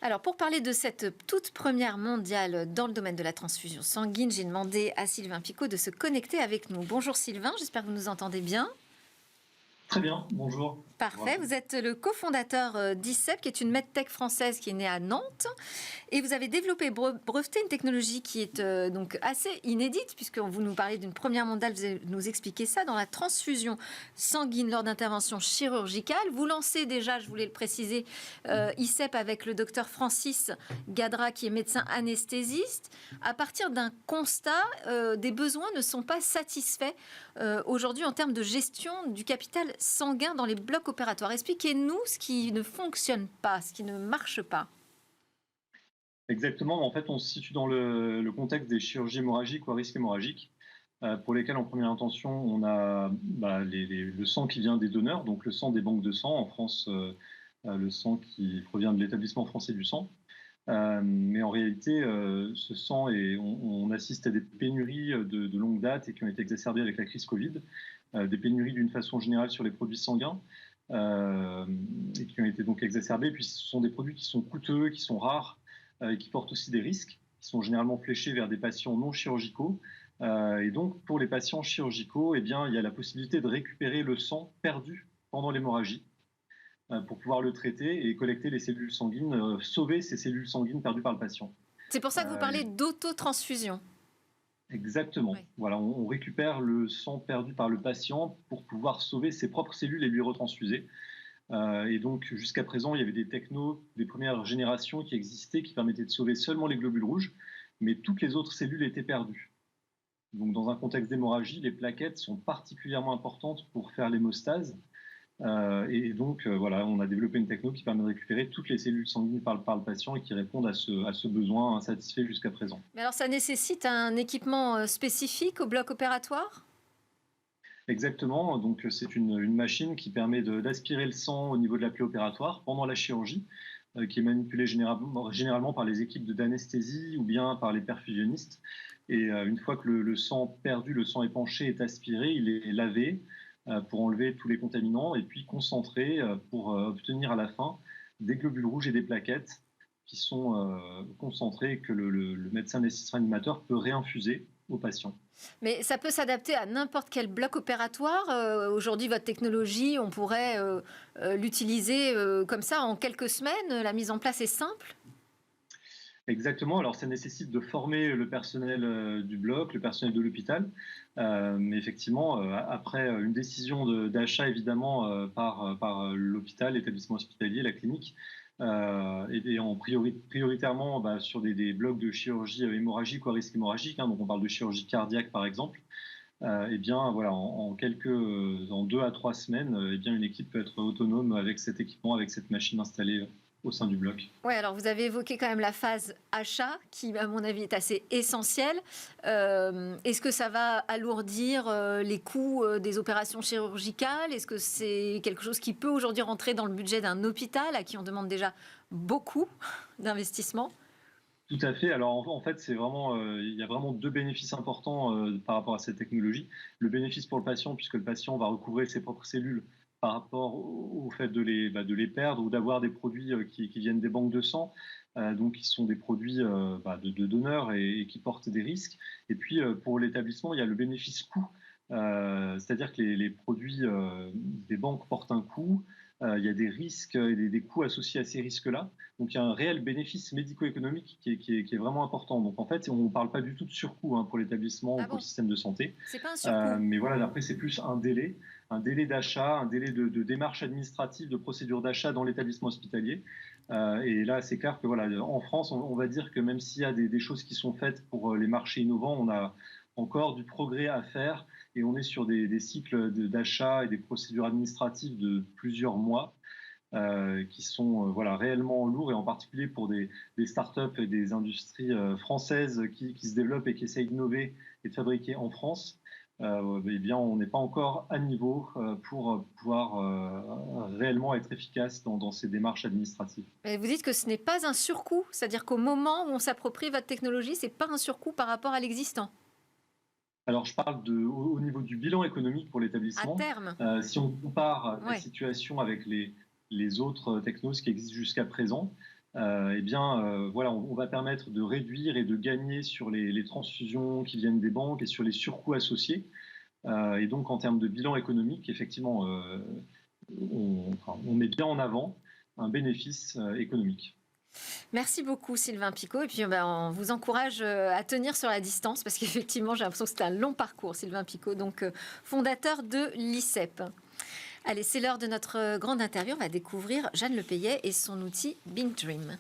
Alors, pour parler de cette toute première mondiale dans le domaine de la transfusion sanguine, j'ai demandé à Sylvain Picot de se connecter avec nous. Bonjour Sylvain, j'espère que vous nous entendez bien. Très bien, bonjour. Bonjour à Parfait, vous tous. êtes le cofondateur d'ICEP, qui est une medtech française qui est née à Nantes. Et vous avez développé, breveté une technologie qui est donc assez inédite, puisque vous nous parlez d'une première mondiale, vous allez nous expliquer ça, dans la transfusion sanguine lors d'interventions chirurgicales. Vous lancez déjà, je voulais le préciser, ICEP avec le docteur Francis Gadra, qui est médecin anesthésiste. À partir d'un constat, des besoins ne sont pas satisfaits aujourd'hui en termes de gestion du capital sanguin dans les blocs opératoires. Expliquez-nous ce qui ne fonctionne pas, ce qui ne marche pas. Exactement, en fait, on se situe dans le contexte des chirurgies hémorragiques ou à risque hémorragique, pour lesquelles, en première intention, on a le sang qui vient des donneurs, donc le sang des banques de sang. En France, le sang qui provient de l'établissement français du sang. Mais en réalité, ce sang, on assiste à des pénuries de longue date et qui ont été exacerbées avec la crise Covid, des pénuries d'une façon générale sur les produits sanguins, euh, et qui ont été donc exacerbées. Puis ce sont des produits qui sont coûteux, qui sont rares, et qui portent aussi des risques, qui sont généralement fléchés vers des patients non chirurgicaux. Et donc, pour les patients chirurgicaux, eh bien, il y a la possibilité de récupérer le sang perdu pendant l'hémorragie, pour pouvoir le traiter et collecter les cellules sanguines, sauver ces cellules sanguines perdues par le patient. C'est pour ça que vous Euh, parlez d'autotransfusion. Exactement. Oui. Voilà, on récupère le sang perdu par le patient pour pouvoir sauver ses propres cellules et lui retransfuser. Et donc, jusqu'à présent, il y avait des technos des premières générations qui existaient, qui permettaient de sauver seulement les globules rouges, mais toutes les autres cellules étaient perdues. Donc, dans un contexte d'hémorragie, les plaquettes sont particulièrement importantes pour faire l'hémostase. Et donc, voilà, on a développé une techno qui permet de récupérer toutes les cellules sanguines par le patient et qui répondent à ce besoin insatisfait jusqu'à présent. Mais alors, ça nécessite un équipement spécifique au bloc opératoire? Exactement, donc c'est une machine qui permet d'aspirer le sang au niveau de la plaie opératoire pendant la chirurgie, qui est manipulée généralement par les équipes d'anesthésie ou bien par les perfusionnistes. Et une fois que le sang perdu, le sang épanché est aspiré, il est lavé pour enlever tous les contaminants et puis concentré pour obtenir à la fin des globules rouges et des plaquettes qui sont concentrés et que le médecin anesthésiste réanimateur peut réinfuser aux patients. Mais ça peut s'adapter à n'importe quel bloc opératoire. Aujourd'hui, votre technologie, on pourrait l'utiliser comme ça en quelques semaines. La mise en place est simple. Exactement. Alors, ça nécessite de former le personnel du bloc, le personnel de l'hôpital. Mais effectivement, après une décision d'achat, évidemment, par l'hôpital, l'établissement hospitalier, la clinique, et prioritairement sur des blocs de chirurgie hémorragique ou à risque hémorragique, hein, donc on parle de chirurgie cardiaque, par exemple. Eh bien, voilà, en 2 à 3 semaines, eh bien, une équipe peut être autonome avec cet équipement, avec cette machine installée au sein du bloc. Oui, alors vous avez évoqué quand même la phase achat, qui, à mon avis, est assez essentielle. Est-ce que ça va alourdir les coûts des opérations chirurgicales? Est-ce que c'est quelque chose qui peut aujourd'hui rentrer dans le budget d'un hôpital, à qui on demande déjà beaucoup d'investissement? Tout à fait. Alors en fait, il y a vraiment deux bénéfices importants par rapport à cette technologie. Le bénéfice pour le patient, puisque le patient va recouvrer ses propres cellules par rapport au fait de les perdre ou d'avoir des produits qui viennent des banques de sang, donc qui sont des produits de donneurs et qui portent des risques. Et puis pour l'établissement, il y a le bénéfice coût, c'est-à-dire que les produits des banques portent un coût. Il y a des risques et des coûts associés à ces risques-là. Donc il y a un réel bénéfice médico-économique qui est vraiment important. Donc en fait, on ne parle pas du tout de surcoût, hein, pour l'établissement ou Ah pour le bon? système de santé. C'est pas un surcoût? Mais voilà, après c'est plus un délai d'achat, un délai de démarche administrative, de procédure d'achat dans l'établissement hospitalier. Et là, c'est clair que voilà, en France, on va dire que même s'il y a des choses qui sont faites pour les marchés innovants, on a encore du progrès à faire et on est sur des cycles d'achat et des procédures administratives de plusieurs mois, qui sont voilà, réellement lourds, et en particulier pour des startups et des industries françaises qui se développent et qui essayent d'innover et de fabriquer en France. Eh bien, on n'est pas encore à niveau pour pouvoir réellement être efficace dans ces démarches administratives. Et vous dites que ce n'est pas un surcoût, c'est-à-dire qu'au moment où on s'approprie votre technologie, c'est pas un surcoût par rapport à l'existant, Alors, je parle au niveau du bilan économique pour à l'établissement. terme. Si on compare la Ouais. situation avec les autres technos qui existent jusqu'à présent, voilà, on va permettre de réduire et de gagner sur les transfusions qui viennent des banques et sur les surcoûts associés. Et donc, en termes de bilan économique, effectivement, on met bien en avant un bénéfice économique. Merci beaucoup Sylvain Picot. Et puis on vous encourage à tenir sur la distance parce qu'effectivement j'ai l'impression que c'est un long parcours, Sylvain Picot, donc fondateur de l'ICEP. Allez, c'est l'heure de notre grande interview. On va découvrir Jeanne Lepayet et son outil BING Dream.